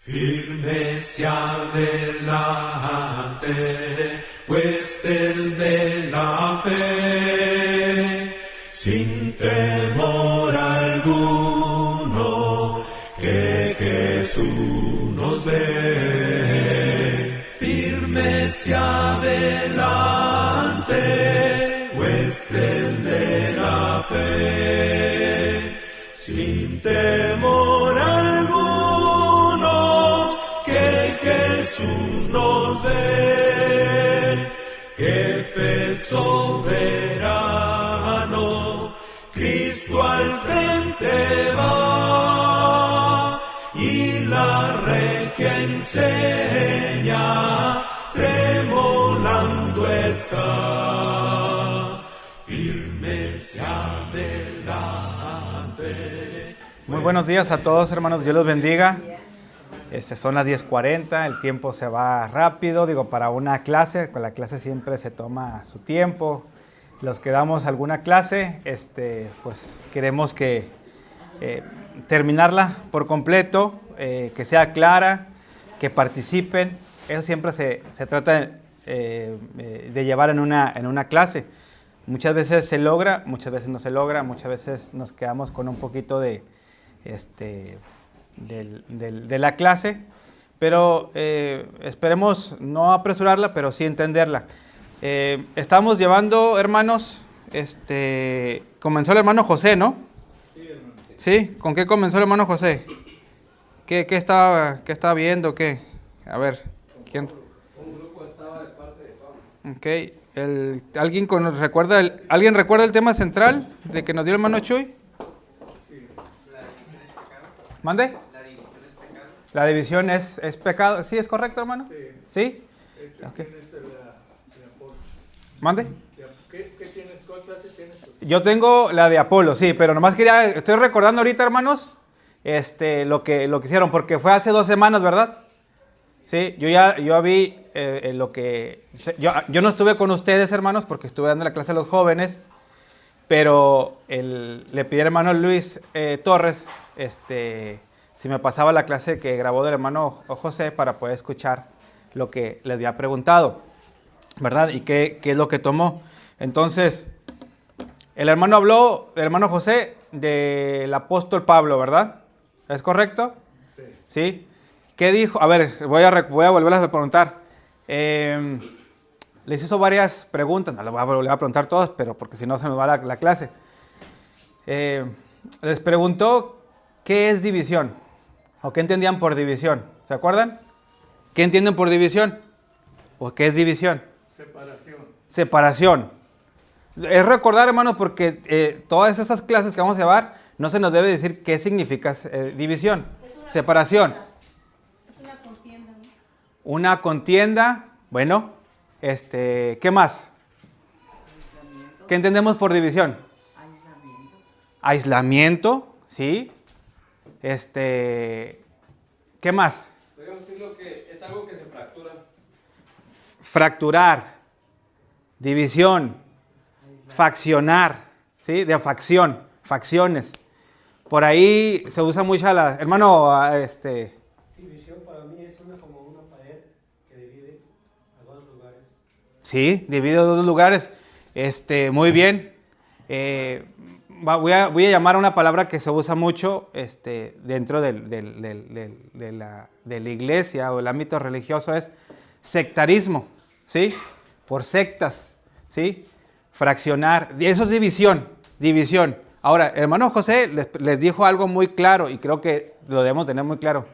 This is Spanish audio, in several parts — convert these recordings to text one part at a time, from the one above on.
Firmes y adelante, huestes de la fe, sin temor alguno, que Jesús nos ve. Firmes y adelante, huestes de la fe, sin temor alguno, que Jesús nos ve. Jefe soberano, Cristo al frente va, y la regia enseña, tremolando está, firmes adelante. Muy buenos días a todos, hermanos, Dios los bendiga. Son las 10:40, el tiempo se va rápido, para una clase, con la clase siempre se toma su tiempo. Los que damos alguna clase, pues queremos que terminarla por completo, que sea clara, que participen. Eso siempre se trata de llevar en una clase. Muchas veces se logra, muchas veces no se logra, muchas veces nos quedamos con un poquito de la clase, pero esperemos no apresurarla, pero sí entenderla. Estamos llevando, hermanos, comenzó el hermano José, ¿no? Sí, hermano. ¿Sí? ¿Con qué comenzó el hermano José? ¿Qué estaba viendo? ¿Qué? A ver, ¿quién? Un grupo estaba de parte de Pablo. Ok, ¿alguien recuerda el tema central de que nos dio el hermano Chuy? Sí. ¿Mande? La división es pecado. ¿Sí es correcto, hermano? Sí. ¿Sí? ¿Quién es el Apolo? ¿Mande? ¿Qué tienes? ¿Cuál clase tienes tú? Yo tengo la de Apolo, sí, pero nomás estoy recordando ahorita, hermanos, lo que hicieron, porque fue hace 2 semanas, ¿verdad? Sí, yo vi lo que... Yo no estuve con ustedes, hermanos, porque estuve dando la clase a los jóvenes, pero le pedí al hermano Luis Torres, si me pasaba la clase que grabó del hermano José para poder escuchar lo que les había preguntado, ¿verdad? Y qué es lo que tomó. Entonces, el hermano José, del apóstol Pablo, ¿verdad? ¿Es correcto? Sí. ¿Sí? ¿Qué dijo? A ver, voy a volverlas a preguntar. Les hizo varias preguntas, no les voy a volver a preguntar todas, pero porque si no se me va la clase. Les preguntó qué es división, o qué entendían por división. ¿Se acuerdan? ¿Qué entienden por división? ¿O qué es división? Separación. Es recordar, hermanos, porque todas estas clases que vamos a llevar, no se nos debe decir qué significa división. Separación. Es una contienda, ¿no? Una contienda, bueno, ¿qué más? Aislamiento. ¿Qué entendemos por división? Aislamiento. Aislamiento, ¿sí? ¿Qué más? Podríamos decirlo que es algo que se fractura. Fracturar, división, faccionar, ¿sí? De facción, facciones. Por ahí se usa mucho hermano, División para mí es como una pared que divide a 2 lugares. Sí, divide a 2 lugares. Muy bien. Voy a llamar a una palabra que se usa mucho dentro de la iglesia o el ámbito religioso, es sectarismo, ¿sí? Por sectas, ¿sí? Fraccionar. Eso es división. Ahora, el hermano José les dijo algo muy claro y creo que lo debemos tener muy claro.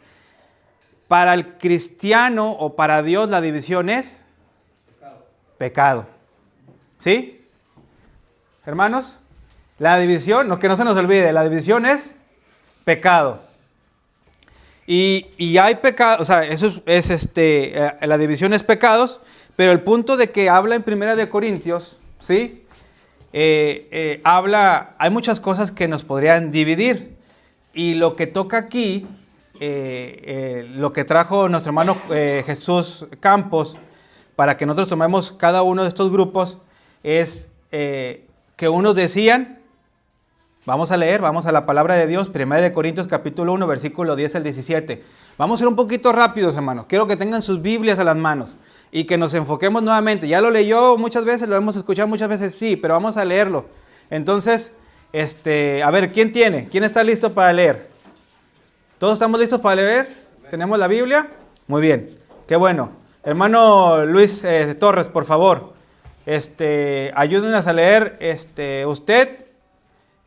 Para el cristiano o para Dios la división es pecado. ¿Sí? Hermanos, la división, que no se nos olvide, la división es pecado. Y hay pecado, o sea, eso es la división es pecados, pero el punto de que habla en 1 Corintios, ¿sí? Hay muchas cosas que nos podrían dividir. Y lo que toca aquí, lo que trajo nuestro hermano Jesús Campos, para que nosotros tomemos cada uno de estos grupos, es que unos decían, vamos a leer, vamos a la palabra de Dios, 1 Corintios capítulo 1, versículo 10 al 17. Vamos a ir un poquito rápidos, hermanos. Quiero que tengan sus Biblias a las manos y que nos enfoquemos nuevamente. Ya lo leyó muchas veces, lo hemos escuchado muchas veces, sí, pero vamos a leerlo. Entonces, a ver, ¿quién tiene? ¿Quién está listo para leer? ¿Todos estamos listos para leer? ¿Tenemos la Biblia? Muy bien, qué bueno. Hermano Luis Torres, por favor, ayúdenos a leer usted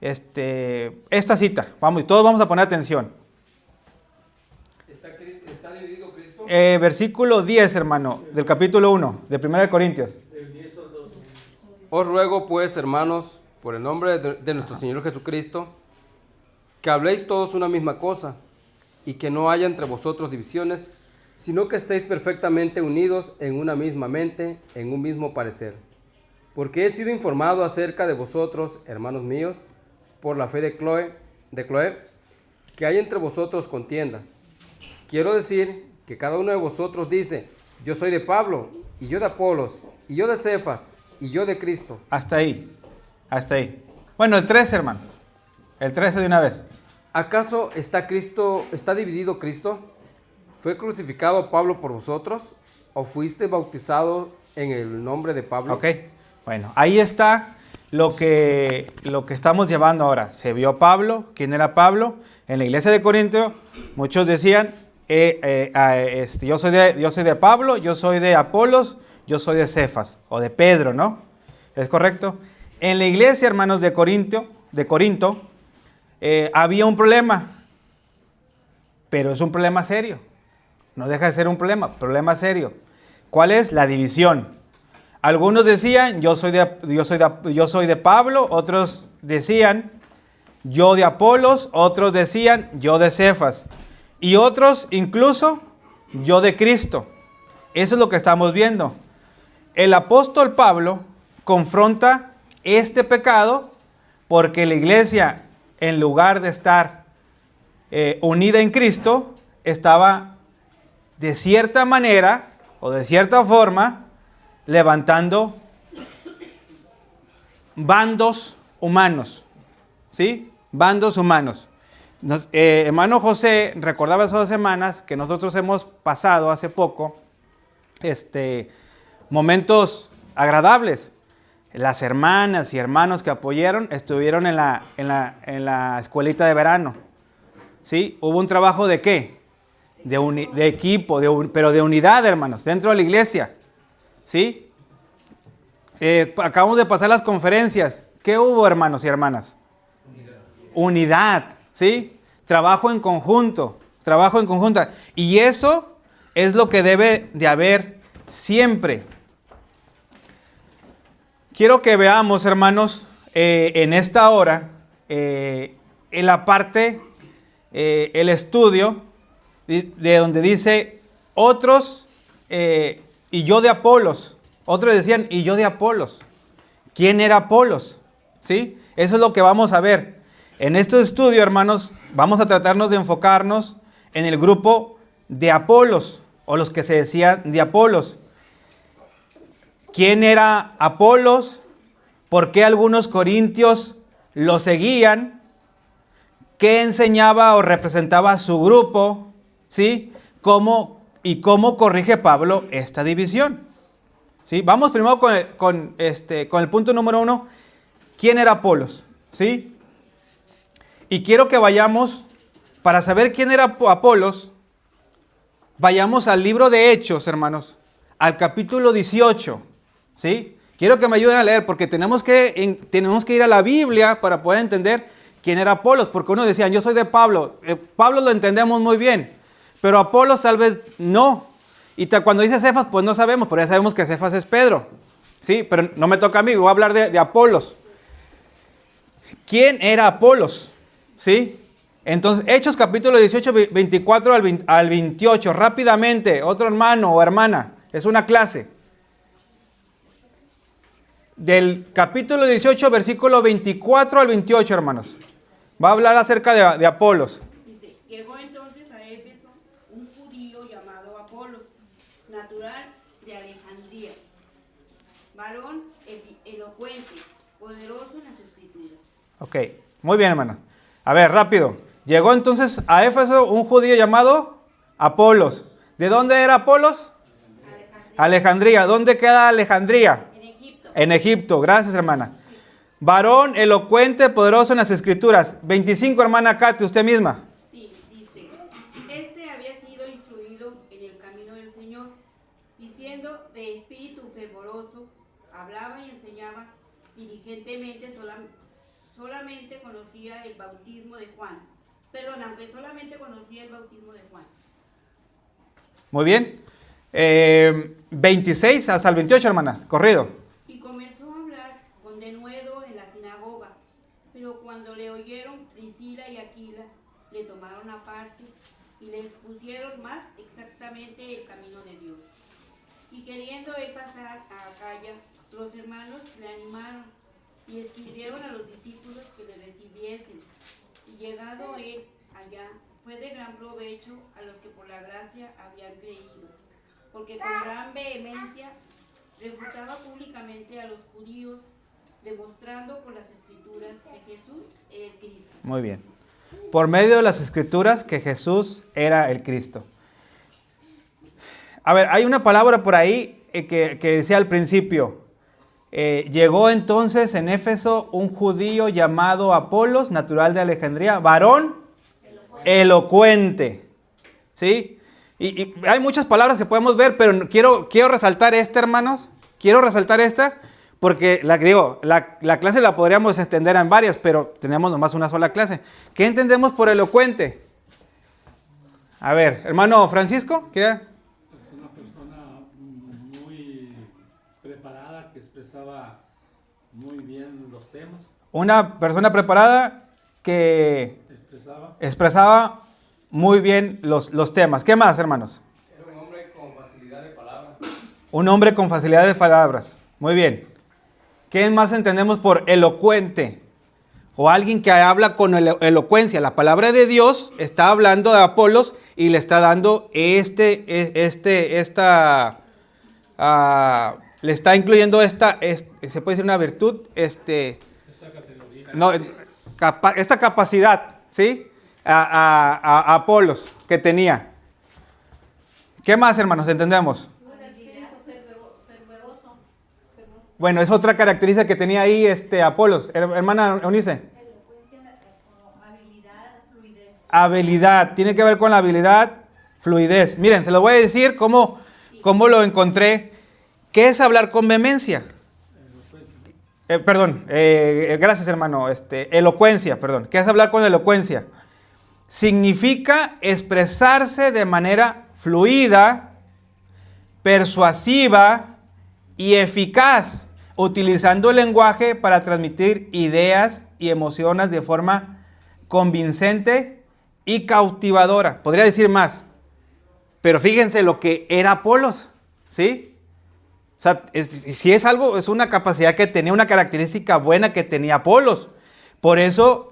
esta cita. Vamos, todos vamos a poner atención. ¿Está dividido Cristo? Versículo 10, hermano, del capítulo 1, de 1 Corintios. Os ruego pues, hermanos, por el nombre de nuestro Señor Jesucristo, que habléis todos una misma cosa, y que no haya entre vosotros divisiones, sino que estéis perfectamente unidos en una misma mente, en un mismo parecer. Porque he sido informado acerca de vosotros, hermanos míos, por la fe de Cloé, que hay entre vosotros contiendas. Quiero decir que cada uno de vosotros dice, yo soy de Pablo, y yo de Apolos, y yo de Cefas, y yo de Cristo. Hasta ahí. Bueno, el 13, hermano. El 13 de una vez. ¿Acaso está dividido Cristo? ¿Fue crucificado Pablo por vosotros? ¿O fuiste bautizado en el nombre de Pablo? Ok, bueno, ahí está lo que estamos llevando ahora. Se vio Pablo. ¿Quién era Pablo? En la iglesia de Corinto, muchos decían, yo soy de Pablo, yo soy de Apolos, yo soy de Cefas, o de Pedro, ¿no? ¿Es correcto? En la iglesia, hermanos, de Corinto, había un problema, pero es un problema serio. No deja de ser un problema serio. ¿Cuál es? La división. Algunos decían, yo soy de Pablo, otros decían, yo de Apolos, otros decían, yo de Cefas, y otros incluso, yo de Cristo. Eso es lo que estamos viendo. El apóstol Pablo confronta este pecado porque la iglesia, en lugar de estar unida en Cristo, estaba de cierta manera o de cierta forma levantando bandos humanos, ¿sí? Bandos humanos. Hermano José recordaba esas 2 semanas que nosotros hemos pasado hace poco momentos agradables. Las hermanas y hermanos que apoyaron estuvieron en la escuelita de verano, ¿sí? Hubo un trabajo de ¿qué? De equipo, pero de unidad, hermanos, dentro de la iglesia, ¿sí? Acabamos de pasar las conferencias. ¿Qué hubo, hermanos y hermanas? Unidad, ¿sí? Trabajo en conjunto. Y eso es lo que debe de haber siempre. Quiero que veamos, hermanos, en esta hora, en la parte, el estudio, de donde dice, otros, y yo de Apolos. Otros decían, y yo de Apolos. ¿Quién era Apolos? ¿Sí? Eso es lo que vamos a ver. En este estudio, hermanos, vamos a tratarnos de enfocarnos en el grupo de Apolos, o los que se decían de Apolos. ¿Quién era Apolos? ¿Por qué algunos corintios lo seguían? ¿Qué enseñaba o representaba su grupo? ¿Sí? ¿Cómo corrige Pablo esta división? ¿Sí? Vamos primero con el punto número 1. ¿Quién era Apolos? ¿Sí? Y quiero que vayamos, para saber quién era Apolos, vayamos al libro de Hechos, hermanos, al capítulo 18. ¿Sí? Quiero que me ayuden a leer, porque tenemos que ir a la Biblia para poder entender quién era Apolos, porque uno decía, yo soy de Pablo. Pablo lo entendemos muy bien, pero Apolos tal vez no. Y cuando dice Cefas, pues no sabemos, pero ya sabemos que Cefas es Pedro. ¿Sí? Pero no me toca a mí, voy a hablar de Apolos. ¿Quién era Apolos? ¿Sí? Entonces, Hechos capítulo 18, 24 al 28, rápidamente, otro hermano o hermana, es una clase. Del capítulo 18, versículo 24 al 28, hermanos. Va a hablar acerca de Apolos. Dice, llegó entonces a Éfeso un judío llamado Apolos, natural de Alejandría, varón elocuente, poderoso en las escrituras. Ok, muy bien, hermano. A ver, rápido. Llegó entonces a Éfeso un judío llamado Apolos. ¿De dónde era Apolos? Alejandría. ¿Dónde queda Alejandría? En Egipto. En Egipto. Gracias, hermana. Varón elocuente, poderoso en las escrituras. 25, hermana Katy, usted misma. Sí, dice, este había sido instruido en el camino del Señor, diciendo de espíritu fervoroso, hablaba y enseñaba diligentemente, solamente conocía el bautismo de Juan. Perdón, aunque solamente conocía el bautismo de Juan. Muy bien. 26 hasta el 28, hermanas. Corrido. Y comenzó a hablar con denuedo en la sinagoga, pero cuando le oyeron Priscila y Aquila, le tomaron aparte y le expusieron más exactamente el camino de Dios. Y queriendo él pasar a Acaya, los hermanos le animaron y escribieron a los discípulos que le recibiesen. Y llegado él allá, fue de gran provecho a los que por la gracia habían creído, porque con gran vehemencia refutaba públicamente a los judíos, demostrando por las escrituras que Jesús era el Cristo. Muy bien. Por medio de las escrituras que Jesús era el Cristo. A ver, hay una palabra por ahí que decía al principio. Llegó entonces en Éfeso un judío llamado Apolos, natural de Alejandría, varón elocuente. ¿Sí? Y hay muchas palabras que podemos ver, pero quiero resaltar esta, hermanos. Quiero resaltar esta porque la clase la podríamos extender en varias, pero tenemos nomás una sola clase. ¿Qué entendemos por elocuente? A ver, hermano Francisco, ¿qué? Es una persona muy preparada que expresaba muy bien los temas. Una persona preparada que expresaba muy bien los temas. ¿Qué más, hermanos? Era un hombre con facilidad de palabras. Un hombre con facilidad de palabras. Muy bien. ¿Qué más entendemos por elocuente? O alguien que habla con elocuencia. La palabra de Dios está hablando de Apolos y le está dando le está incluyendo se puede decir una virtud, esta capacidad, ¿sí? A Apolos que tenía. ¿Qué más, hermanos? ¿Entendemos? Bueno, es otra característica que tenía ahí Apolos. Hermana Eunice. Habilidad. Tiene que ver con la habilidad, fluidez. Miren, se lo voy a decir cómo lo encontré. ¿Qué es hablar con vehemencia? Gracias, hermano. Elocuencia, perdón. ¿Qué es hablar con elocuencia? Significa expresarse de manera fluida, persuasiva y eficaz, utilizando el lenguaje para transmitir ideas y emociones de forma convincente y cautivadora. Podría decir más, pero fíjense lo que era Apolos, ¿sí? O sea, si es algo, es una capacidad que tenía, una característica buena que tenía Apolos. Por eso,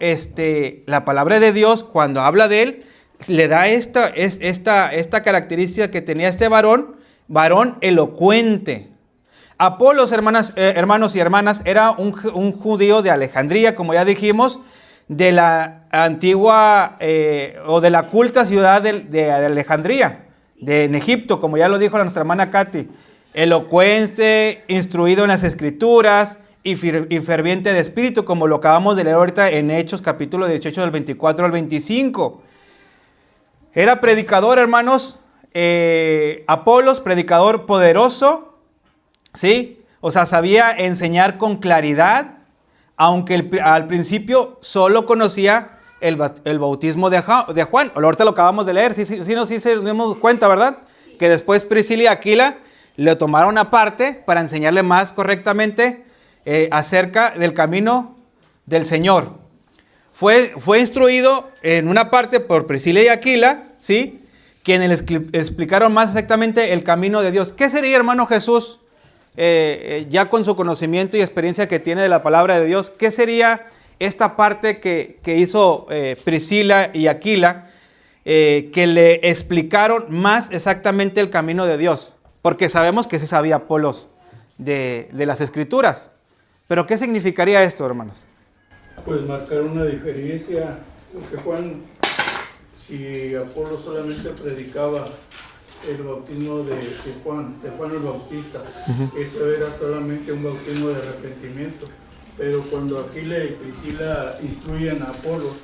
la palabra de Dios, cuando habla de él, le da esta característica que tenía este varón elocuente. Apolos, hermanos y hermanas, era un judío de Alejandría, como ya dijimos, de la antigua o de la culta ciudad de Alejandría, en Egipto, como ya lo dijo nuestra hermana Katy. Elocuente, instruido en las escrituras y ferviente de espíritu, como lo acabamos de leer ahorita en Hechos capítulo 18 del 24 al 25. Era predicador, hermanos, Apolos, predicador poderoso, ¿sí? O sea, sabía enseñar con claridad, aunque al principio solo conocía el bautismo de Juan. Ahorita lo acabamos de leer, sí nos dimos cuenta, ¿verdad? Que después Priscila y Aquila le tomaron aparte para enseñarle más correctamente acerca del camino del Señor. Fue instruido en una parte por Priscila y Aquila, ¿sí? Quienes le explicaron más exactamente el camino de Dios. ¿Qué sería, hermano Jesús, ya con su conocimiento y experiencia que tiene de la palabra de Dios? ¿Qué sería esta parte que hizo Priscila y Aquila, que le explicaron más exactamente el camino de Dios? Porque sabemos que sí sabía Apolos de las Escrituras. ¿Pero qué significaría esto, hermanos? Pues marcar una diferencia, porque Juan si Apolo solamente predicaba el bautismo de Juan el Bautista, eso era solamente un bautismo de arrepentimiento. Pero cuando Aquila y Priscila instruyen a Apolo,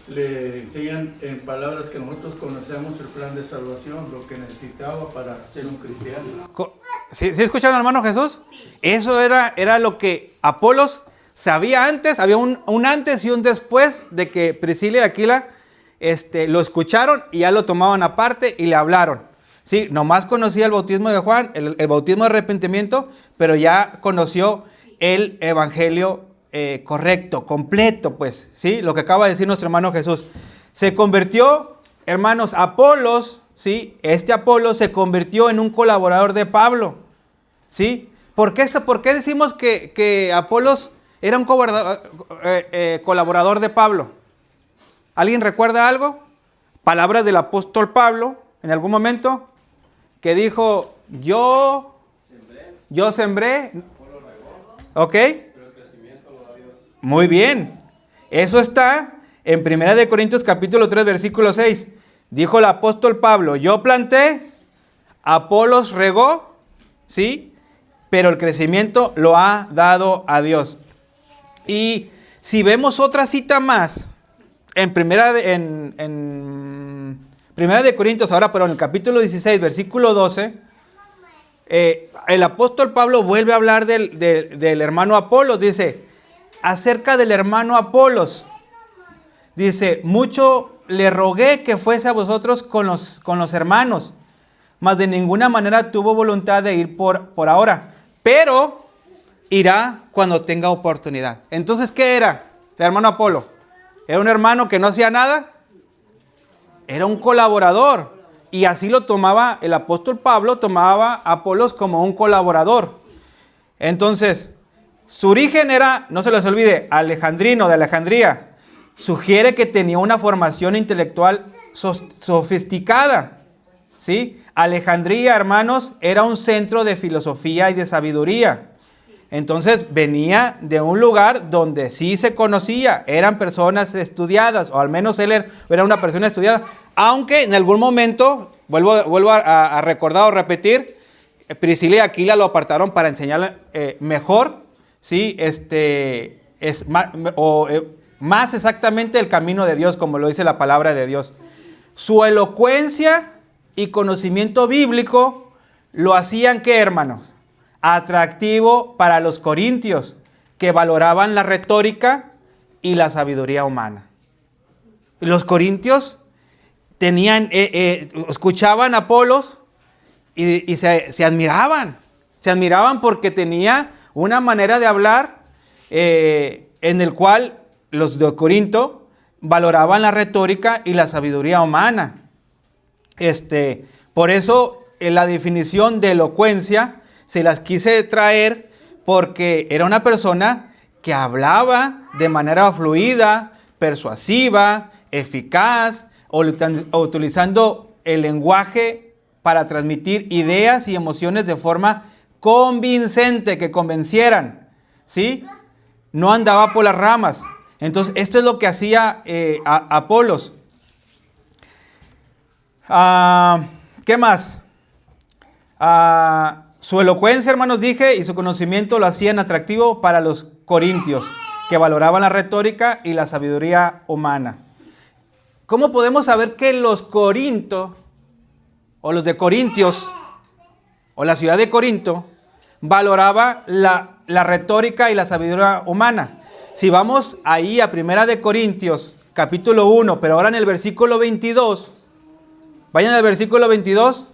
le enseñan en palabras que nosotros conocemos el plan de salvación, lo que necesitaba para ser un cristiano. ¿Sí escucharon, hermano Jesús? Eso era lo que Apolos sabía antes, había un antes y un después de que Priscila y Aquila lo escucharon y ya lo tomaban aparte y le hablaron. Sí, nomás conocía el bautismo de Juan, el bautismo de arrepentimiento, pero ya conoció el evangelio correcto, completo, pues, ¿sí? Lo que acaba de decir nuestro hermano Jesús. Se convirtió, hermanos, Apolos, ¿sí? Apolos se convirtió en un colaborador de Pablo, ¿sí? ¿Por qué decimos que Apolos era un colaborador de Pablo? ¿Alguien recuerda algo? Palabras del apóstol Pablo en algún momento que dijo, yo sembré, ¿ok? Muy bien. Eso está en 1 Corintios capítulo 3, versículo 6. Dijo el apóstol Pablo, yo planté, Apolos regó, ¿sí? Pero el crecimiento lo ha dado a Dios. Y si vemos otra cita más, en primera de Corintios, ahora, pero en el capítulo 16, versículo 12, el apóstol Pablo vuelve a hablar del hermano Apolos. Dice, acerca del hermano Apolos, dice, mucho le rogué que fuese a vosotros con los hermanos, mas de ninguna manera tuvo voluntad de ir por ahora, pero irá cuando tenga oportunidad. Entonces, ¿qué era el hermano Apolo? ¿Era un hermano que no hacía nada? Era un colaborador. Y así lo tomaba el apóstol Pablo, tomaba a Apolos como un colaborador. Entonces, su origen era, no se les olvide, alejandrino, de Alejandría. Sugiere que tenía una formación intelectual sofisticada, ¿sí? Alejandría, hermanos, era un centro de filosofía y de sabiduría. Entonces venía de un lugar donde sí se conocía, eran personas estudiadas, o al menos él era una persona estudiada, aunque en algún momento, vuelvo a recordar o repetir, Priscila y Aquila lo apartaron para enseñar mejor, ¿sí? Más exactamente el camino de Dios, como lo dice la palabra de Dios. Su elocuencia y conocimiento bíblico lo hacían, ¿qué, hermanos? Atractivo para los corintios, que valoraban la retórica y la sabiduría humana. Los corintios escuchaban a Apolos y se admiraban. Se admiraban porque tenía una manera de hablar en el cual los de Corinto valoraban la retórica y la sabiduría humana. Por eso la definición de elocuencia se las quise traer, porque era una persona que hablaba de manera fluida, persuasiva, eficaz, utilizando el lenguaje para transmitir ideas y emociones de forma convincente, que convencieran, ¿sí? No andaba por las ramas. Entonces, esto es lo que hacía Apolos. ¿Qué más? Su elocuencia, hermanos, dije, y su conocimiento lo hacían atractivo para los corintios, que valoraban la retórica y la sabiduría humana. ¿Cómo podemos saber que los Corintios, o los de Corintios, o la ciudad de Corinto, valoraba la retórica y la sabiduría humana? Si vamos ahí a 1 de Corintios, capítulo 1, pero ahora en el versículo 22, vayan al versículo 22.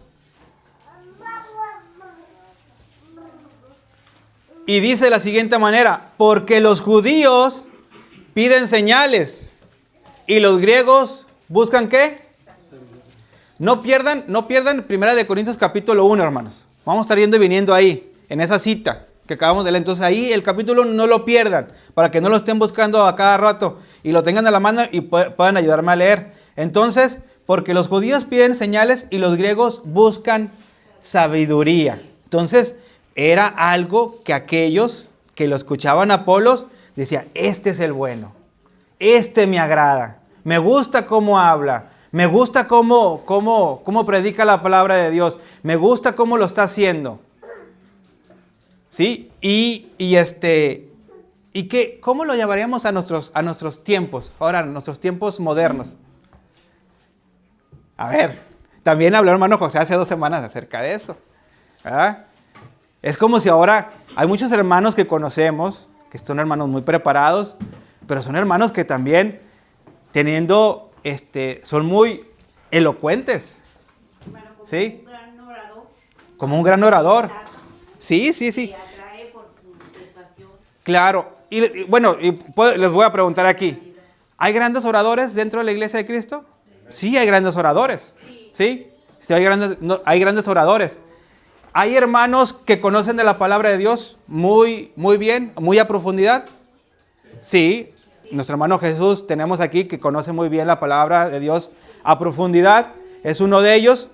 Y dice de la siguiente manera, porque los judíos piden señales y los griegos buscan ¿qué? No pierdan 1 de Corintios capítulo 1, hermanos. Vamos a estar yendo y viniendo ahí, en esa cita que acabamos de leer. Entonces ahí el capítulo no lo pierdan, para que no lo estén buscando a cada rato y lo tengan a la mano y puedan ayudarme a leer. Entonces, porque los judíos piden señales y los griegos buscan sabiduría. Entonces, era algo que aquellos que lo escuchaban a Apolos decían, este es el bueno, este me agrada, me gusta cómo habla, Me gusta cómo predica la palabra de Dios. Me gusta cómo lo está haciendo. ¿Sí? ¿Cómo lo llamaríamos a nuestros tiempos? Ahora, nuestros tiempos modernos. A ver, también habló hermano José hace 2 semanas acerca de eso. ¿Verdad? Es como si ahora hay muchos hermanos que conocemos, que son hermanos muy preparados, pero son hermanos que también son muy elocuentes. Bueno, como ¿Sí? un gran orador. Como un gran orador. Sí. Que atrae por su prestación. Claro. Les voy a preguntar aquí. ¿Hay grandes oradores dentro de la iglesia de Cristo? Sí, hay grandes oradores. Sí, hay grandes oradores. ¿Hay hermanos que conocen de la palabra de Dios muy bien, muy a profundidad? Sí. Nuestro hermano Jesús tenemos aquí que conoce muy bien la palabra de Dios a profundidad. Es uno de ellos.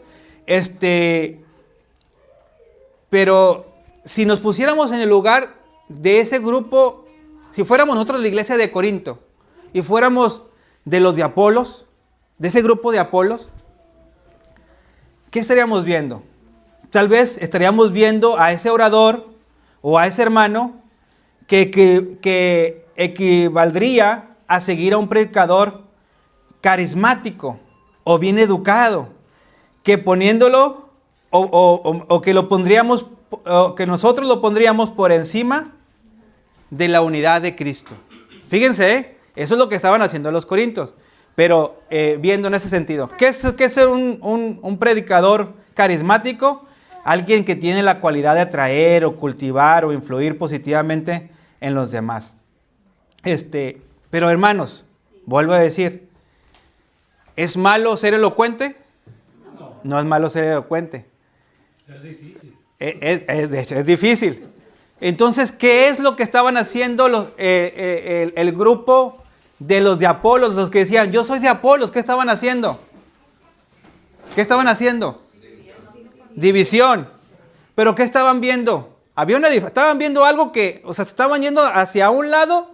Pero si nos pusiéramos en el lugar de ese grupo, si fuéramos nosotros la iglesia de Corinto y fuéramos de los de Apolos, de ese grupo de Apolos, ¿qué estaríamos viendo? Tal vez estaríamos viendo a ese orador o a ese hermano que equivaldría a seguir a un predicador carismático o bien educado, que poniéndolo o que lo pondríamos, o que nosotros lo pondríamos por encima de la unidad de Cristo. Fíjense, eso es lo que estaban haciendo los corintios, pero viendo en ese sentido. ¿Qué es ser un predicador carismático? Alguien que tiene la cualidad de atraer o cultivar o influir positivamente en los demás. Pero hermanos, vuelvo a decir, ¿es malo ser elocuente? No es malo ser elocuente. Es difícil. De hecho, es difícil. Entonces, ¿qué es lo que estaban haciendo el grupo de los de Apolos? Los que decían, yo soy de Apolos, ¿qué estaban haciendo? ¿Qué estaban haciendo? División. ¿Pero qué estaban viendo? Estaban viendo algo que, se estaban yendo hacia un lado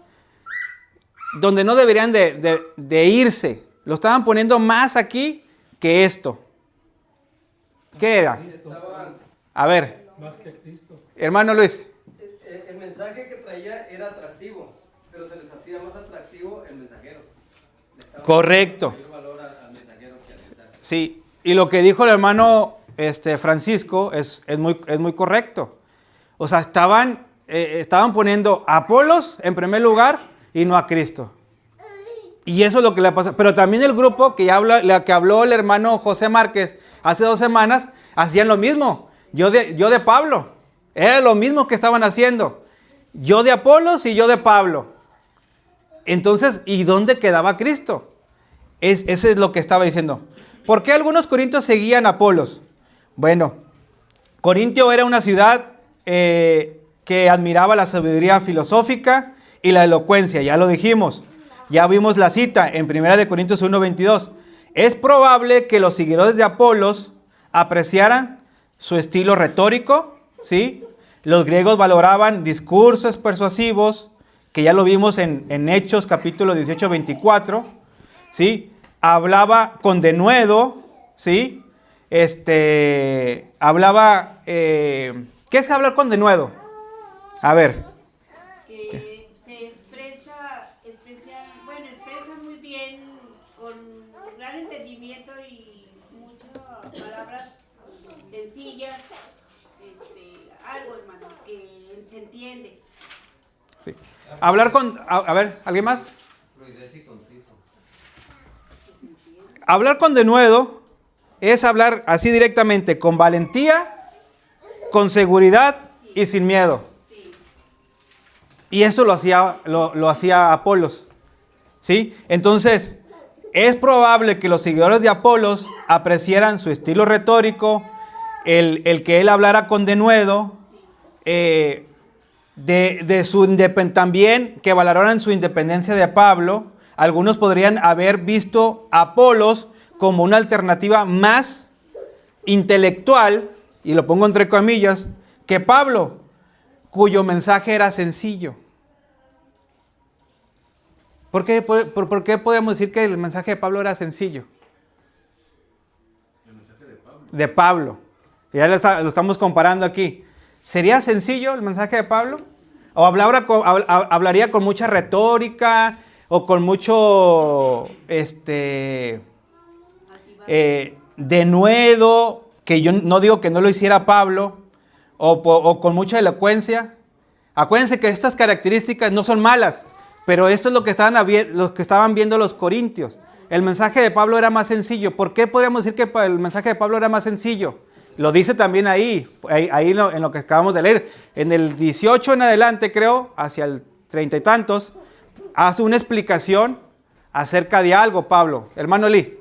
donde no deberían de irse. Lo estaban poniendo más aquí que esto. ¿Qué era? A ver, Más que Cristo. hermano Luis. El mensaje que traía era atractivo, pero se les hacía más atractivo el mensajero. Correcto. Mayor valor al mensajero que al mensaje. Sí, y lo que dijo el hermano Francisco es muy correcto. O sea, estaban poniendo a Apolos en primer lugar y no a Cristo. Y eso es lo que le pasa. Pero también el grupo que habló el hermano José Márquez hace 2 semanas, hacían lo mismo. Yo de Pablo. Era lo mismo que estaban haciendo. Yo de Apolos y yo de Pablo. Entonces, ¿y dónde quedaba Cristo? Ese es lo que estaba diciendo. ¿Por qué algunos corintios seguían a Apolos? Bueno, Corintio era una ciudad que admiraba la sabiduría filosófica y la elocuencia, ya lo dijimos. Ya vimos la cita en 1 Corintios 1:22. Es probable que los seguidores de Apolos apreciaran su estilo retórico, ¿sí? Los griegos valoraban discursos persuasivos, que ya lo vimos en Hechos capítulo 18-24, ¿sí? Hablaba con denuedo, ¿sí? Hablaba, ¿qué es hablar con denuedo? A ver. Que se expresa muy bien, con gran entendimiento y muchas palabras sencillas, algo, hermano, que se entiende. Sí. Hablar con, a ver, ¿alguien más? Fluidez y conciso. Hablar con denuedo es hablar así directamente, con valentía, con seguridad y sin miedo. Y eso lo hacía Apolos, ¿sí? Entonces, es probable que los seguidores de Apolos apreciaran su estilo retórico, el que él hablara con denuedo, también que valoraran su independencia de Pablo. Algunos podrían haber visto a Apolos como una alternativa más intelectual, y lo pongo entre comillas, que Pablo, cuyo mensaje era sencillo. ¿Por qué podemos decir que el mensaje de Pablo era sencillo? de Pablo. Ya lo estamos comparando aquí. ¿Sería sencillo el mensaje de Pablo? ¿O hablaría con mucha retórica o con mucho denuedo, que yo no digo que no lo hiciera Pablo, o con mucha elocuencia? Acuérdense que estas características no son malas, pero esto es lo que estaban viendo los corintios. El mensaje de Pablo era más sencillo. ¿Por qué podríamos decir que el mensaje de Pablo era más sencillo? Lo dice también ahí en lo que acabamos de leer. En el 18 en adelante, creo, hacia el 30 y tantos, hace una explicación acerca de algo, Pablo. Hermano Lee.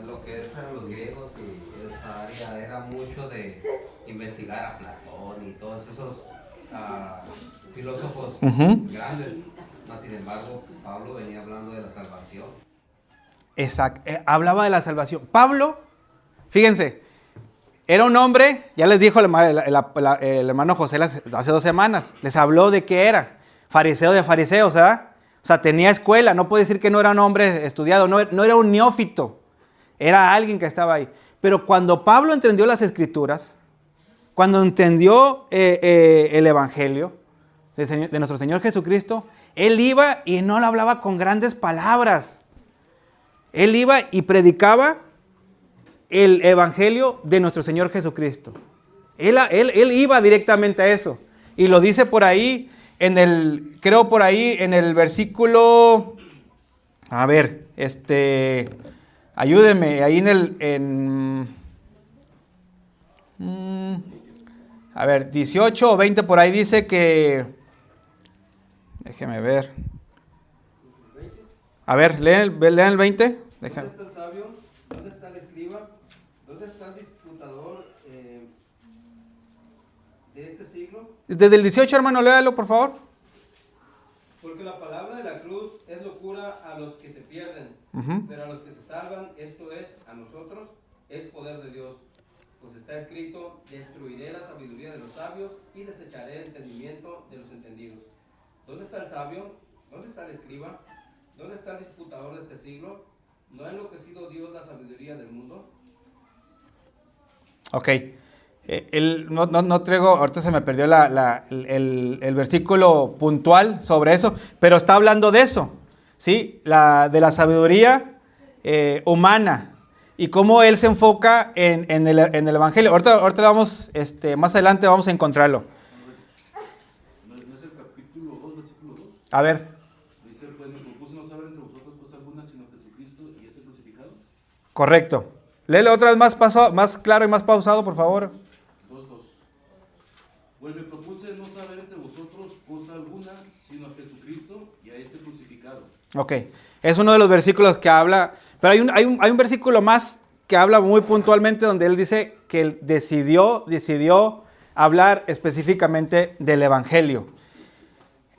Lo que eran los griegos y esa área era mucho de investigar a Platón y todos esos filósofos grandes. Mas, sin embargo, Pablo venía hablando de la salvación. Exacto, hablaba de la salvación. Pablo, fíjense, era un hombre, ya les dijo el hermano José hace 2 semanas, les habló de qué era, fariseo de fariseos, ¿verdad? O sea, tenía escuela, no puede decir que no era un hombre estudiado, no era un neófito, era alguien que estaba ahí. Pero cuando Pablo entendió las escrituras, cuando entendió el evangelio de nuestro Señor Jesucristo, él iba y no lo hablaba con grandes palabras. Él iba y predicaba el evangelio de nuestro Señor Jesucristo. Él iba directamente a eso. Y lo dice por ahí, creo por ahí en el versículo, a ver, ayúdenme, ahí a ver, 18 o 20 por ahí dice que, déjeme ver. A ver, lean el 20. ¿Dónde está el sabio? ¿Dónde está el escriba? ¿Dónde está el disputador de este siglo? Desde el 18, hermano, léalo, por favor. Porque la palabra de la cruz es locura a los que se pierden, pero a los que se salvan, esto es, a nosotros, es poder de Dios. Pues está escrito, destruiré la sabiduría de los sabios y desecharé el entendimiento de los entendidos. ¿Dónde está el sabio? ¿Dónde está el escriba? ¿Dónde está el disputador de este siglo? ¿No ha enloquecido Dios la sabiduría del mundo? Ok. No traigo, ahorita se me perdió el versículo puntual sobre eso, pero está hablando de eso, ¿sí? De la sabiduría humana y cómo él se enfoca en el evangelio. Ahorita vamos, más adelante vamos a encontrarlo. ¿No es el capítulo 2, versículo 2? A ver. Dice, pues me propuse no saber entre vosotros cosa alguna, sino Jesucristo y este crucificado. Correcto. Léelo otra vez más claro y más pausado, por favor. 2:2. Pues me propuse no saber entre vosotros cosa alguna, sino a Jesucristo y a este crucificado. Ok. Es uno de los versículos que habla, pero hay un versículo más que habla muy puntualmente donde él dice que él decidió hablar específicamente del evangelio.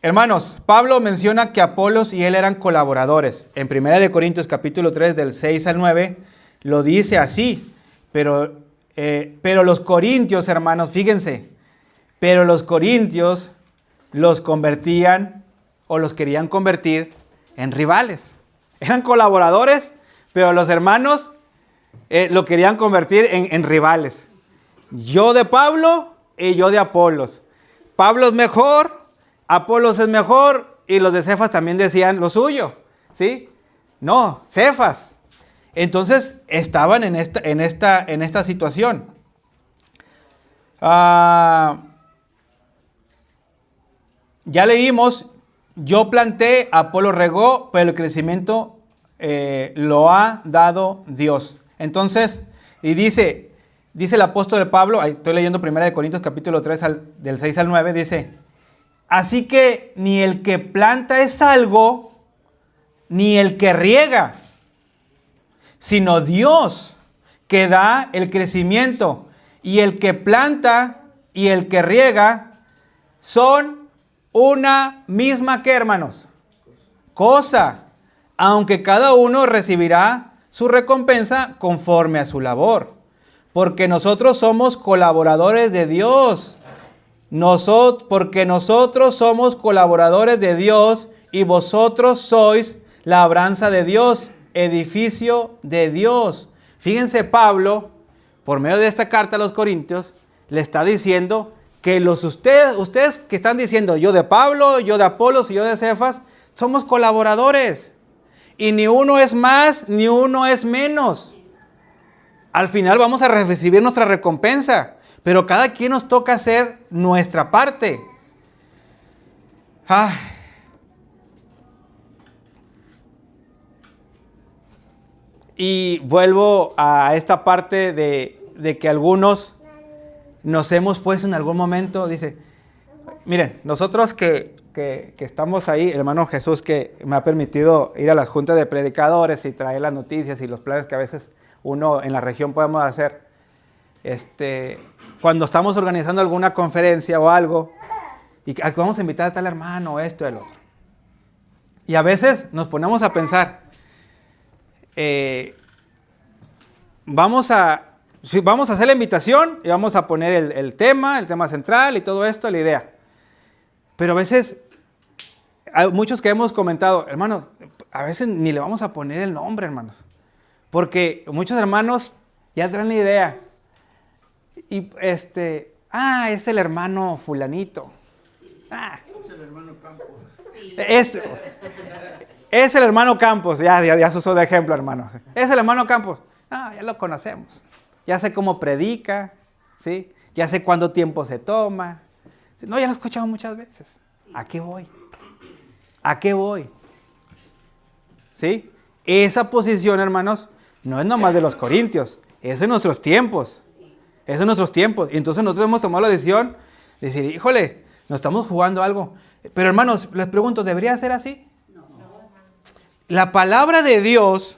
Hermanos, Pablo menciona que Apolos y él eran colaboradores. En 1 Corintios capítulo 3 del 6 al 9 lo dice así, pero los corintios, hermanos, fíjense, pero los corintios los convertían o los querían convertir en rivales. Eran colaboradores, pero los hermanos lo querían convertir en rivales. Yo de Pablo y yo de Apolos. Pablo es mejor, Apolos es mejor, y los de Cefas también decían lo suyo, ¿sí? No, Cefas. Entonces estaban en esta situación. Ya leímos, yo planté, Apolo regó, pero el crecimiento lo ha dado Dios. Entonces, y dice el apóstol Pablo, estoy leyendo 1 Corintios capítulo 3 del 6 al 9, dice, así que ni el que planta es algo, ni el que riega, sino Dios que da el crecimiento. Y el que planta y el que riega son una misma, ¿qué, hermanos? Cosa, aunque cada uno recibirá su recompensa conforme a su labor. Porque nosotros somos colaboradores de Dios. Porque nosotros somos colaboradores de Dios y vosotros sois labranza de Dios, edificio de Dios, Fíjense, Pablo, por medio de esta carta a los Corintios, le está diciendo que ustedes que están diciendo, yo de Pablo, yo de Apolos y yo de Cefas, somos colaboradores. Y ni uno es más, ni uno es menos. Al final vamos a recibir nuestra recompensa, pero cada quien nos toca hacer nuestra parte. Ay. Y vuelvo a esta parte de que algunos nos hemos puesto en algún momento, dice, miren, nosotros que estamos ahí, el hermano Jesús que me ha permitido ir a las juntas de predicadores y traer las noticias y los planes que a veces uno en la región podemos hacer, cuando estamos organizando alguna conferencia o algo, y aquí vamos a invitar a tal hermano, esto, el otro. Y a veces nos ponemos a pensar, vamos a hacer la invitación y vamos a poner el tema central y todo esto, la idea. Pero a veces, hay muchos que hemos comentado, hermanos, a veces ni le vamos a poner el nombre, hermanos. Porque muchos hermanos ya traen la idea. Y es el hermano fulanito. Es el hermano Campos. Es el hermano Campos, ya se usó de ejemplo, hermano. Es el hermano Campos. Ya lo conocemos. Ya sé cómo predica, ¿sí? Ya sé cuánto tiempo se toma. No, ya lo he escuchado muchas veces. ¿A qué voy? ¿A qué voy? ¿Sí? Esa posición, hermanos, no es nomás de los corintios. Es en nuestros tiempos. Es en nuestros tiempos. Y entonces nosotros hemos tomado la decisión de decir, híjole, nos estamos jugando algo. Pero hermanos, les pregunto, ¿debería ser así? No. La palabra de Dios,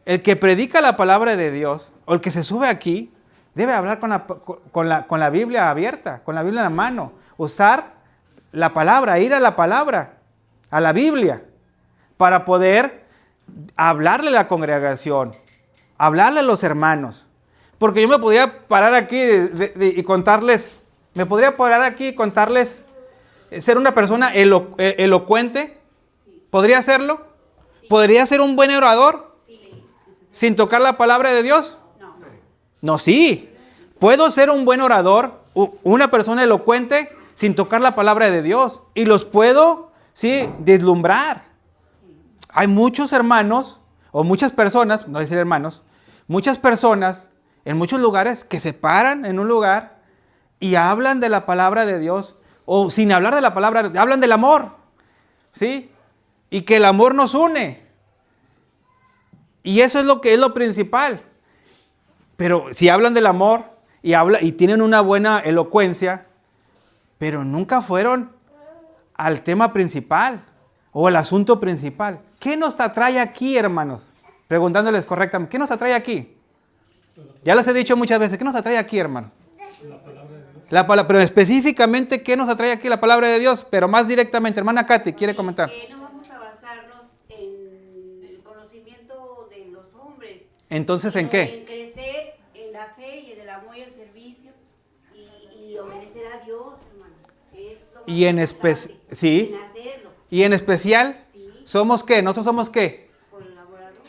el que predica la palabra de Dios, o el que se sube aquí, debe hablar con la Biblia abierta, con la Biblia en la mano. Usar la palabra, ir a la palabra, a la Biblia, para poder hablarle a la congregación, hablarle a los hermanos. Porque yo me podría parar aquí y contarles, ser una persona elocuente. ¿Podría hacerlo? ¿Podría ser un buen orador sin tocar la palabra de Dios? No, sí. Puedo ser un buen orador, una persona elocuente sin tocar la palabra de Dios. Y los puedo, sí, deslumbrar. Hay muchos hermanos, o muchas personas, no decir hermanos, muchas personas en muchos lugares que se paran en un lugar y hablan de la palabra de Dios, o sin hablar de la palabra, hablan del amor, ¿sí? Y que el amor nos une. Y eso es lo principal. Pero si hablan del amor y tienen una buena elocuencia, pero nunca fueron al tema principal o al asunto principal. ¿Qué nos atrae aquí, hermanos? Preguntándoles correctamente, ¿qué nos atrae aquí? Ya les he dicho muchas veces, ¿qué nos atrae aquí, hermano? La palabra, pero específicamente, ¿qué nos atrae aquí? La palabra de Dios, pero más directamente. Hermana Katy, ¿quiere comentar? No vamos a basarnos en el conocimiento de los hombres. Entonces, ¿en qué? En crecer en la fe y en el amor y el servicio y obedecer a Dios, hermano. Es lo más importante, sí. en hacerlo. Y en especial, Sí. ¿somos qué? ¿Nosotros somos qué? Colaboradores.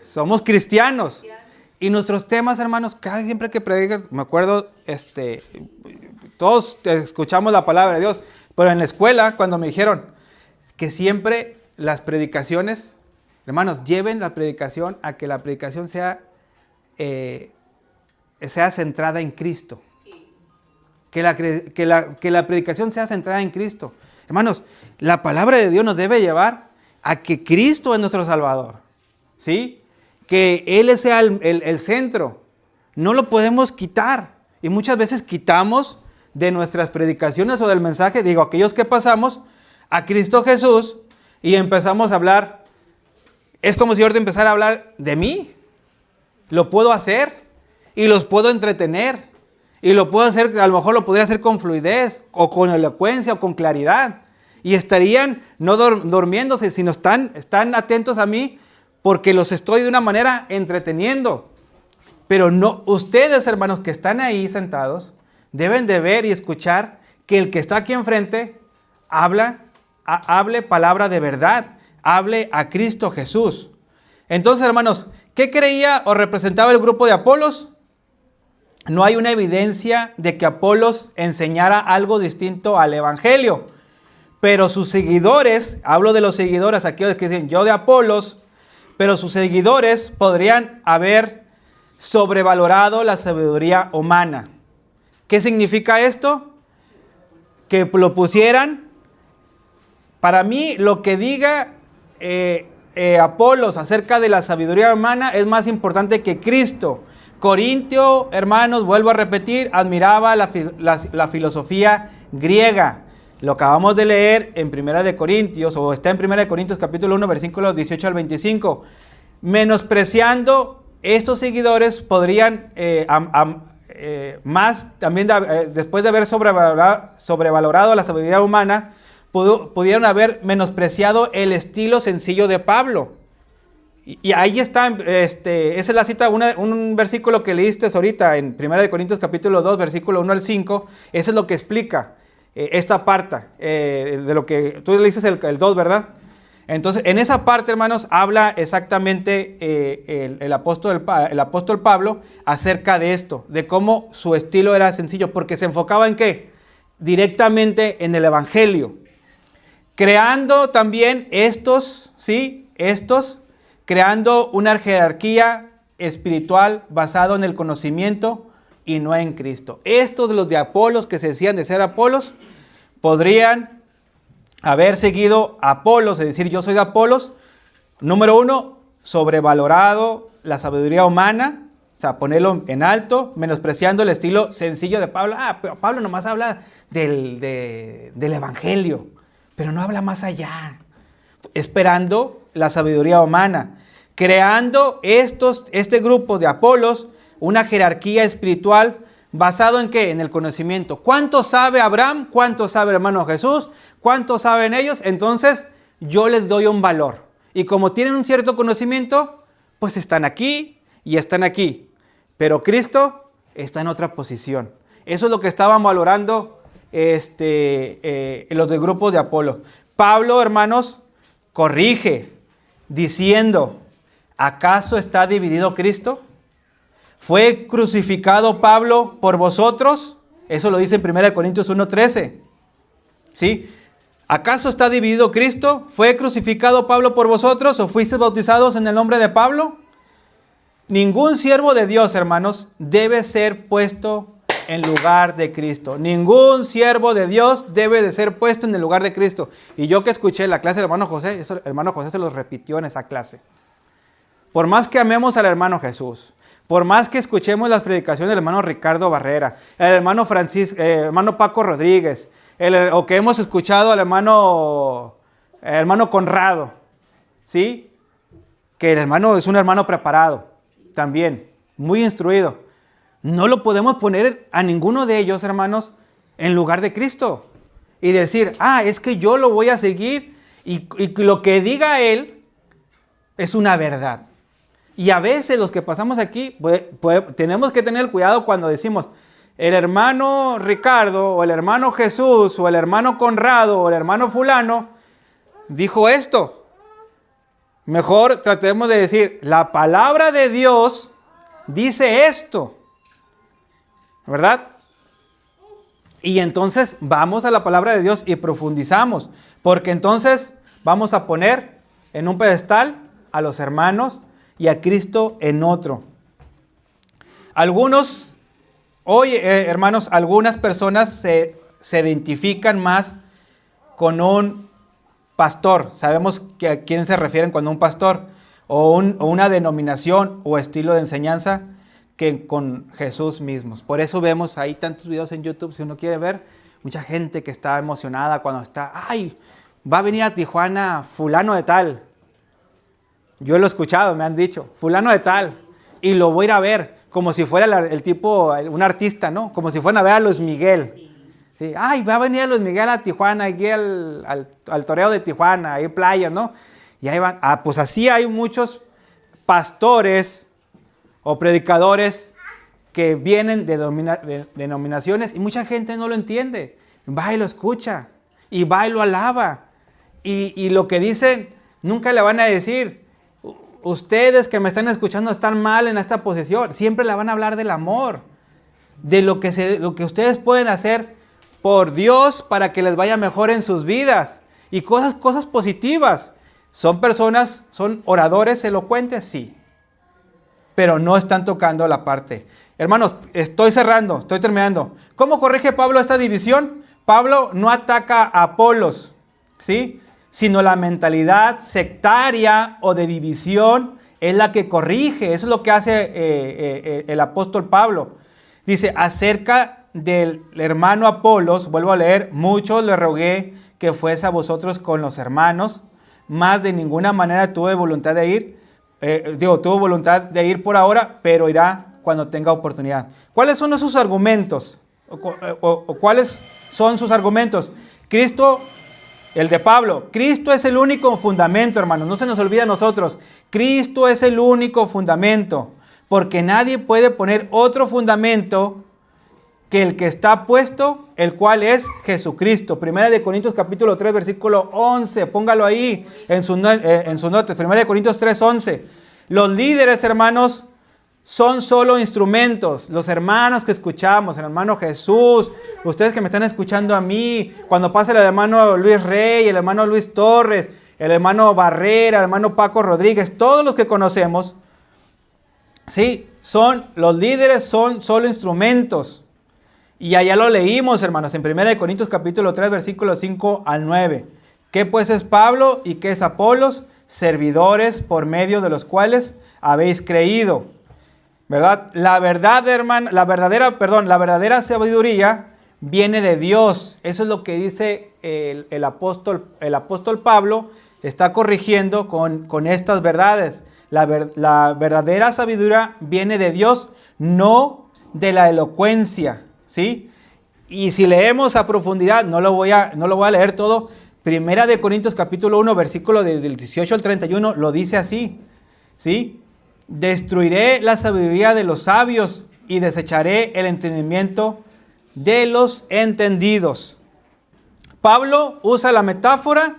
Somos cristianos. Y nuestros temas, hermanos, casi siempre que predicas, me acuerdo, todos escuchamos la palabra de Dios, pero en la escuela, cuando me dijeron que siempre las predicaciones, hermanos, lleven la predicación a que la predicación sea centrada en Cristo. Que la predicación sea centrada en Cristo. Hermanos, la palabra de Dios nos debe llevar a que Cristo es nuestro Salvador. ¿Sí? Que Él sea el centro. No lo podemos quitar. Y muchas veces quitamos de nuestras predicaciones o del mensaje, aquellos que pasamos a Cristo Jesús y empezamos a hablar. Es como si ahorita empezara a hablar de mí. Lo puedo hacer y los puedo entretener. Y lo puedo hacer, a lo mejor lo podría hacer con fluidez o con elocuencia o con claridad. Y estarían no durmiéndose, sino están atentos a mí, porque los estoy de una manera entreteniendo. Pero no, ustedes, hermanos, que están ahí sentados, deben de ver y escuchar que el que está aquí enfrente hable palabra de verdad, hable a Cristo Jesús. Entonces, hermanos, ¿Qué creía o representaba el grupo de Apolos? No hay una evidencia de que Apolos enseñara algo distinto al evangelio. Pero sus seguidores, hablo de los seguidores, aquellos que dicen yo de Apolos, pero sus seguidores podrían haber sobrevalorado la sabiduría humana. ¿Qué significa esto? Que lo pusieran, para mí lo que diga Apolos acerca de la sabiduría humana es más importante que Cristo. Corintio, hermanos, vuelvo a repetir, admiraba la filosofía griega. Lo acabamos de leer en 1 de Corintios, o está en 1 de Corintios capítulo 1, versículos 18 al 25. Menospreciando estos seguidores podrían, más también después de haber sobrevalorado la sabiduría humana, pudieron haber menospreciado el estilo sencillo de Pablo. Y ahí está, esa es la cita, un versículo que leíste ahorita en 1 de Corintios capítulo 2, versículo 1 al 5, eso es lo que explica esta parte de lo que tú leíste el 2, ¿verdad? Entonces, en esa parte, hermanos, habla exactamente el apóstol Pablo acerca de esto, de cómo su estilo era sencillo, porque se enfocaba en ¿qué? Directamente en el evangelio. Creando también creando una jerarquía espiritual basado en el conocimiento y no en Cristo. Estos, los de Apolos, que se decían de ser Apolos, podrían haber seguido a Apolos, es decir, yo soy de Apolos. Número 1, sobrevalorado la sabiduría humana, o sea, ponerlo en alto, menospreciando el estilo sencillo de Pablo. Pero Pablo nomás habla del evangelio, pero no habla más allá. Esperando la sabiduría humana, creando este grupo de Apolos, una jerarquía espiritual basado en ¿qué? En el conocimiento. ¿Cuánto sabe Abraham? ¿Cuánto sabe el hermano Jesús? ¿Cuánto saben ellos? Entonces yo les doy un valor. Y como tienen un cierto conocimiento, pues están aquí y están aquí. Pero Cristo está en otra posición. Eso es lo que estaban valorando los del grupo de Apolo. Pablo, hermanos, corrige diciendo, ¿acaso está dividido Cristo? ¿Fue crucificado Pablo por vosotros? Eso lo dice en 1 Corintios 1:13. ¿Sí? ¿Acaso está dividido Cristo? ¿Fue crucificado Pablo por vosotros o fuisteis bautizados en el nombre de Pablo? Ningún siervo de Dios, hermanos, debe ser puesto en lugar de Cristo. Ningún siervo de Dios debe de ser puesto en el lugar de Cristo. Y yo que escuché la clase del hermano José, el hermano José se los repitió en esa clase. Por más que amemos al hermano Jesús, por más que escuchemos las predicaciones del hermano Ricardo Barrera, el hermano hermano Paco Rodríguez, o que hemos escuchado al hermano Conrado, ¿sí? Que el hermano es un hermano preparado, también, muy instruido. No lo podemos poner a ninguno de ellos, hermanos, en lugar de Cristo. Y decir, es que yo lo voy a seguir y lo que diga él es una verdad. Y a veces los que pasamos aquí, tenemos que tener cuidado cuando decimos, el hermano Ricardo, o el hermano Jesús, o el hermano Conrado, o el hermano fulano, dijo esto. Mejor tratemos de decir, la palabra de Dios dice esto, ¿verdad? Y entonces vamos a la palabra de Dios y profundizamos, porque entonces vamos a poner en un pedestal a los hermanos y a Cristo en otro. Algunos, hermanos, algunas personas se identifican más con un pastor. Sabemos a quién se refieren cuando un pastor, o una denominación o estilo de enseñanza, que con Jesús mismos. Por eso vemos ahí tantos videos en YouTube, si uno quiere ver, mucha gente que está emocionada cuando está, va a venir a Tijuana fulano de tal. Yo lo he escuchado, me han dicho, fulano de tal, y lo voy a ir a ver, como si fuera el tipo, un artista, ¿no? Como si fueran a ver a Luis Miguel. Sí. Va a venir a Luis Miguel a Tijuana, aquí al toreo de Tijuana, ahí playas, ¿no? Y ahí van, pues así hay muchos pastores o predicadores que vienen de denominaciones y mucha gente no lo entiende. Va y lo escucha, y va y lo alaba. Y lo que dicen, nunca le van a decir, ustedes que me están escuchando están mal en esta posición. Siempre le van a hablar del amor, de lo que ustedes pueden hacer por Dios para que les vaya mejor en sus vidas. Y cosas positivas. Son personas, son oradores elocuentes, sí. Pero no están tocando la parte. Hermanos, estoy terminando. ¿Cómo corrige Pablo esta división? Pablo no ataca a Apolos, ¿sí? Sino la mentalidad sectaria o de división es la que corrige. Eso es lo que hace el apóstol Pablo. Dice, acerca del hermano Apolos, vuelvo a leer, muchos le rogué que fuese a vosotros con los hermanos, mas de ninguna manera tuve voluntad de ir. Tuvo voluntad de ir por ahora, pero irá cuando tenga oportunidad. ¿Cuáles son sus argumentos? ¿Cuáles son sus argumentos? Cristo, el de Pablo, Cristo es el único fundamento, hermanos, no se nos olvide a nosotros. Cristo es el único fundamento, porque nadie puede poner otro fundamento que el que está puesto, el cual es Jesucristo. Primera de Corintios capítulo 3, versículo 11, póngalo ahí en sus notas. Primera de Corintios 3, 11. Los líderes, hermanos, son solo instrumentos. Los hermanos que escuchamos, el hermano Jesús, ustedes que me están escuchando a mí, cuando pasa el hermano Luis Rey, el hermano Luis Torres, el hermano Barrera, el hermano Paco Rodríguez, todos los que conocemos, sí, los líderes son solo instrumentos. Y allá lo leímos, hermanos, en 1 Corintios capítulo 3, versículos 5 al 9. ¿Qué pues es Pablo y qué es Apolos? Servidores por medio de los cuales habéis creído. ¿Verdad? La verdadera sabiduría viene de Dios. Eso es lo que dice el apóstol Pablo, está corrigiendo con estas verdades. La verdadera sabiduría viene de Dios, no de la elocuencia. ¿Sí? Y si leemos a profundidad, no lo voy a leer todo. Primera de Corintios capítulo 1, versículo del 18 al 31, lo dice así. ¿Sí? Destruiré la sabiduría de los sabios y desecharé el entendimiento de los entendidos. Pablo usa la metáfora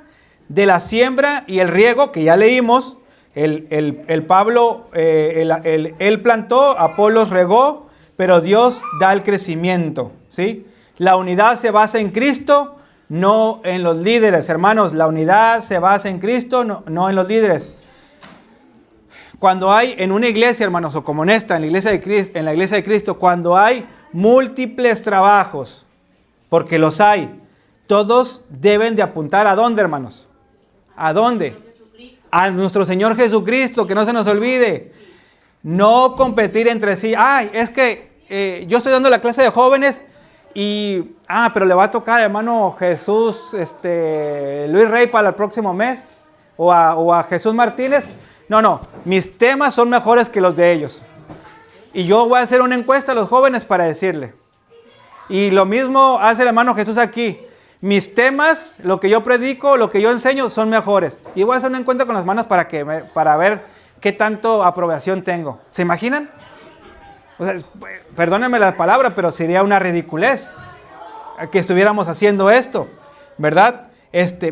de la siembra y el riego, que ya leímos. Pablo plantó, Apolos regó, pero Dios da el crecimiento, ¿sí? La unidad se basa en Cristo, no en los líderes, hermanos. La unidad se basa en Cristo, no en los líderes. Cuando hay en una iglesia, hermanos, o como en la iglesia de Cristo, cuando hay múltiples trabajos, porque los hay, todos deben de apuntar ¿a dónde, hermanos? ¿A dónde? A nuestro Señor Jesucristo, que no se nos olvide. No competir entre sí. Ay, es que yo estoy dando la clase de jóvenes y, pero le va a tocar, hermano Jesús, Luis Rey para el próximo mes, o a Jesús Martínez. No, mis temas son mejores que los de ellos. Y yo voy a hacer una encuesta a los jóvenes para decirle. Y lo mismo hace el hermano Jesús aquí. Mis temas, lo que yo predico, lo que yo enseño, son mejores. Y voy a hacer una encuesta con las manos para ver qué tanto aprobación tengo. ¿Se imaginan? O sea, perdónenme la palabra, pero sería una ridiculez que estuviéramos haciendo esto, ¿verdad?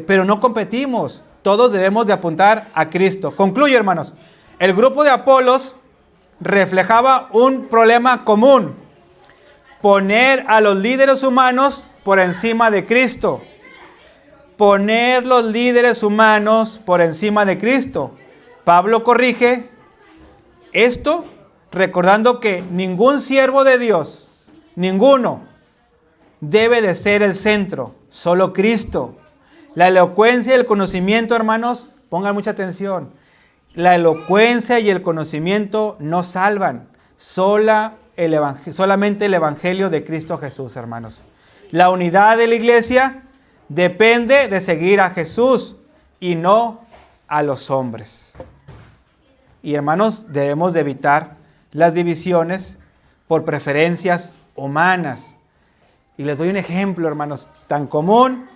Pero no competimos. Todos debemos de apuntar a Cristo. Concluyo, hermanos. El grupo de Apolos reflejaba un problema común: poner a los líderes humanos por encima de Cristo. Poner los líderes humanos por encima de Cristo. Pablo corrige esto recordando que ningún siervo de Dios, ninguno, debe de ser el centro, solo Cristo. La elocuencia y el conocimiento, hermanos, pongan mucha atención. La elocuencia y el conocimiento no salvan, solamente el Evangelio de Cristo Jesús, hermanos. La unidad de la iglesia depende de seguir a Jesús y no a los hombres. Y hermanos, debemos de evitar las divisiones por preferencias humanas. Y les doy un ejemplo, hermanos, tan común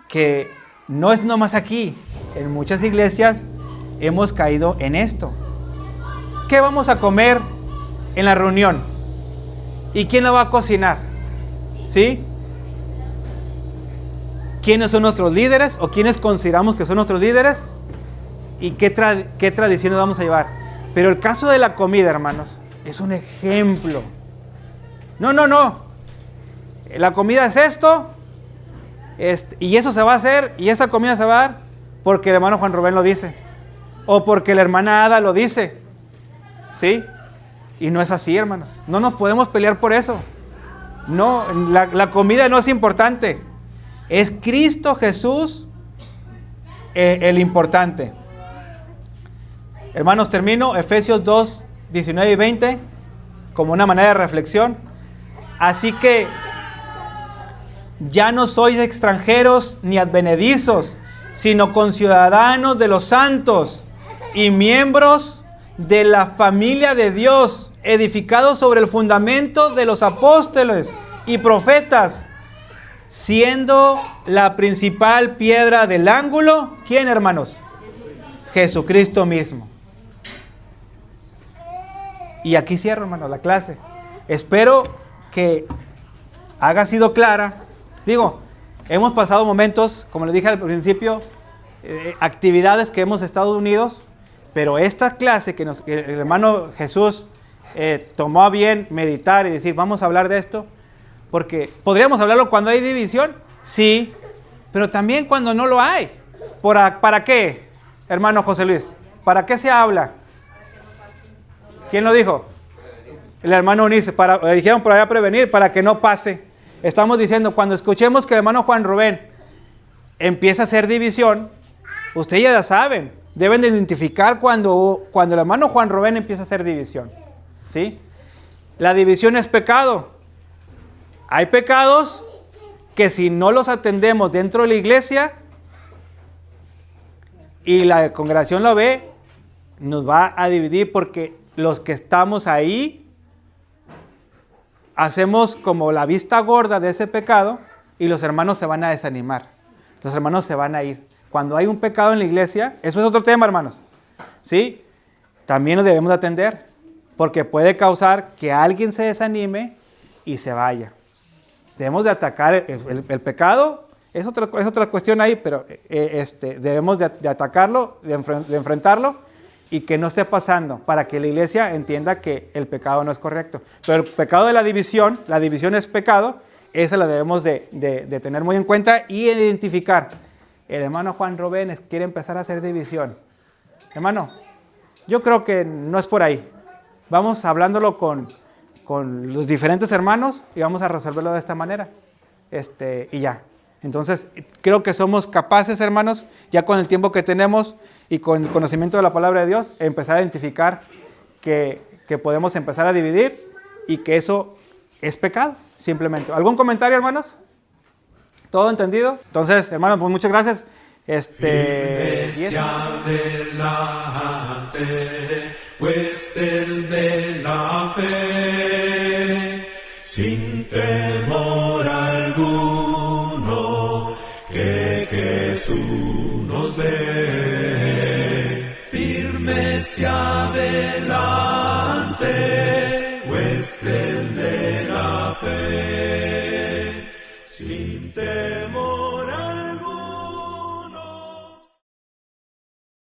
que no es nomás aquí. En muchas iglesias hemos caído en esto. ¿Qué vamos a comer en la reunión? ¿Y quién lo va a cocinar? ¿Sí? ¿Quiénes son nuestros líderes o quiénes consideramos que son nuestros líderes? y qué tradiciones vamos a llevar. Pero el caso de la comida, hermanos, es un ejemplo. No. La comida es esto, y eso se va a hacer, y esa comida se va a dar porque el hermano Juan Rubén lo dice, o porque la hermana Ada lo dice, ¿sí? Y no es así, hermanos. No nos podemos pelear por eso. No, la comida no es importante. Es Cristo Jesús el importante. Hermanos, termino Efesios 2, 19 y 20 como una manera de reflexión. Así que ya no sois extranjeros ni advenedizos, sino conciudadanos de los santos y miembros de la familia de Dios, edificados sobre el fundamento de los apóstoles y profetas, siendo la principal piedra del ángulo, ¿quién, hermanos? Jesucristo mismo. Y aquí cierro, hermanos, la clase. Espero que haya sido clara. Digo, hemos pasado momentos, como les dije al principio, actividades que hemos estado unidos, pero esta clase que el hermano Jesús tomó a bien meditar y decir, vamos a hablar de esto, porque podríamos hablarlo cuando hay división, sí, pero también cuando no lo hay. ¿Para qué, hermano José Luis? ¿Para qué se habla? ¿Quién lo dijo? El hermano Unice, dijeron por allá prevenir, para que no pase. Estamos diciendo, cuando escuchemos que el hermano Juan Rubén empieza a hacer división, ustedes ya saben, deben de identificar cuando el hermano Juan Rubén empieza a hacer división, ¿sí? La división es pecado. Hay pecados que si no los atendemos dentro de la iglesia y la congregación lo ve, nos va a dividir, porque los que estamos ahí hacemos como la vista gorda de ese pecado y los hermanos se van a desanimar. Los hermanos se van a ir. Cuando hay un pecado en la iglesia, eso es otro tema, hermanos, ¿sí? También lo debemos de atender, porque puede causar que alguien se desanime y se vaya. Debemos de atacar el pecado, es otra cuestión ahí, pero debemos de atacarlo, de enfrentarlo, y que no esté pasando, para que la iglesia entienda que el pecado no es correcto. Pero el pecado de la división es pecado, esa la debemos de tener muy en cuenta y identificar. El hermano Juan Rubén quiere empezar a hacer división. Hermano, yo creo que no es por ahí. Vamos hablándolo con los diferentes hermanos y vamos a resolverlo de esta manera. Y ya. Entonces, creo que somos capaces, hermanos, ya con el tiempo que tenemos y con el conocimiento de la palabra de Dios, empezar a identificar que podemos empezar a dividir y que eso es pecado, simplemente. ¿Algún comentario, hermanos? ¿Todo entendido? Entonces, hermanos, pues muchas gracias. Firmes adelante, huestes de la fe, sin temor alguno, que Jesús nos ve. Firmes adelante, huestes de la fe, sin temor